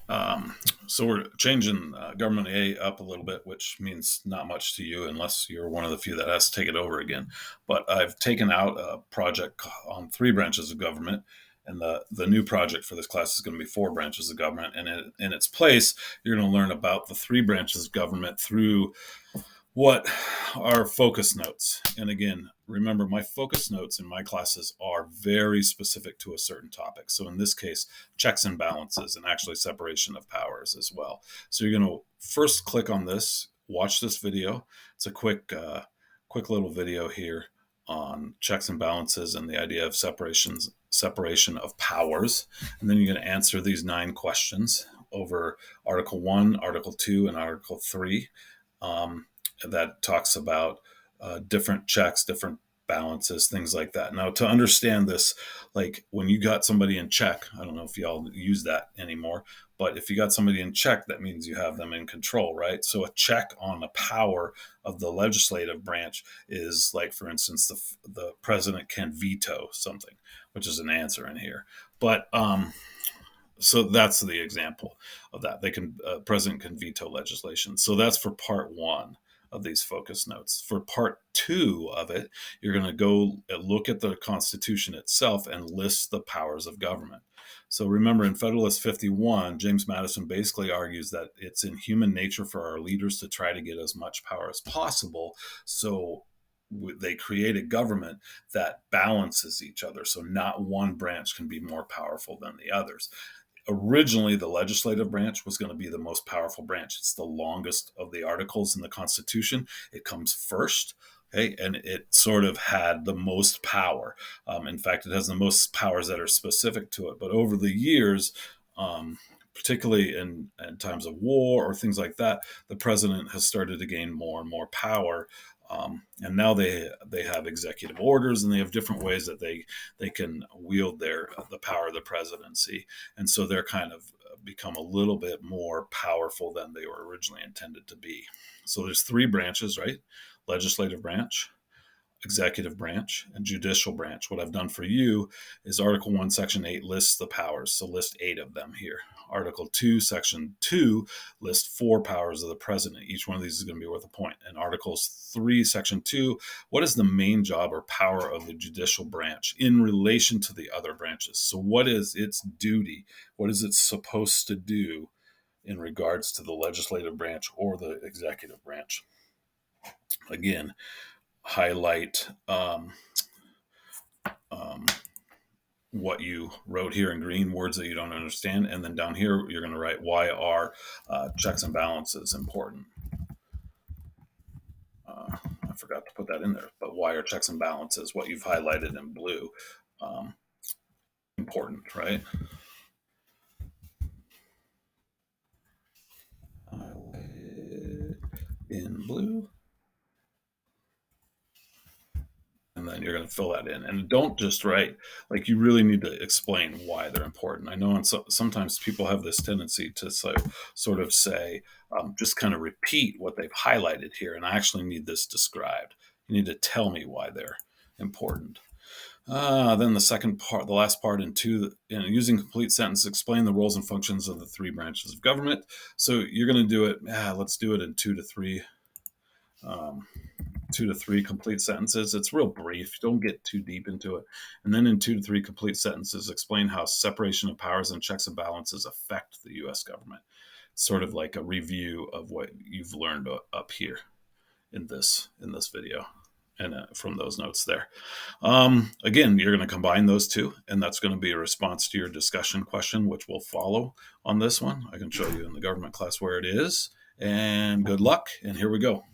Um, so we're changing government A up a little bit, which means not much to you unless you're one of the few that has to take it over again. But I've taken out a project on three branches of government, and the new project for this class is going to be four branches of government. And in its place, you're going to learn about the three branches of government through what are focus notes. And again, remember, my focus notes in my classes are very specific to a certain topic. So in this case, checks and balances and actually separation of powers as well. So you're going to first click on this, watch this video. It's a quick little video here on checks and balances and the idea of separation of powers. And then you're going to answer these 9 questions over Article 1, Article 2, and Article 3. That talks about different checks, different balances, things like that. Now, to understand this, like when you got somebody in check, I don't know if y'all use that anymore, but if you got somebody in check, that means you have them in control, right? So a check on the power of the legislative branch is like, for instance, the president can veto something, which is an answer in here. But so that's the example of that. President can veto legislation. So that's for part one of these focus notes. For part two of it, you're going to go look at the Constitution itself and list the powers of government. So remember, in Federalist 51, James Madison basically argues that it's in human nature for our leaders to try to get as much power as possible. So they create a government that balances each other. So not one branch can be more powerful than the others. Originally, the legislative branch was going to be the most powerful branch. It's the longest of the articles in the Constitution. It comes first. Okay, and it sort of had the most power. In fact, it has the most powers that are specific to it. But over the years, particularly in times of war or things like that, the president has started to gain more and more power. And now they have executive orders, and they have different ways that they can wield the power of the presidency, and so they're kind of become a little bit more powerful than they were originally intended to be. So there's three branches, right? Legislative branch, executive branch, and judicial branch. What I've done for you is Article 1, Section 8 lists the powers. So list 8 of them here. Article 2, Section 2 lists 4 powers of the president. Each one of these is going to be worth a point. And Articles 3, Section 2, what is the main job or power of the judicial branch in relation to the other branches? So what is its duty? What is it supposed to do in regards to the legislative branch or the executive branch? Again, highlight what you wrote here in green, words that you don't understand, and then down here you're going to write why are checks and balances important. I forgot to put that in there, but why are checks and balances, what you've highlighted in blue, important, right? Highlighted in blue. And then you're going to fill that in, and don't just write, like, you really need to explain why they're important. I know sometimes people have this tendency to sort of say, just kind of repeat what they've highlighted here, and I actually need this described. You need to tell me why they're important. Then the second part, the last part in two, using complete sentence, explain the roles and functions of the three branches of government. So you're going to do it, let's do it in 2 to 3 complete sentences. It's real brief. Don't get too deep into it. And then in 2 to 3 complete sentences, explain how separation of powers and checks and balances affect the U.S. government. It's sort of like a review of what you've learned up here in this video and from those notes there. Again, you're going to combine those two, and that's going to be a response to your discussion question, which will follow on this one. I can show you in the government class where it is. And good luck. And here we go.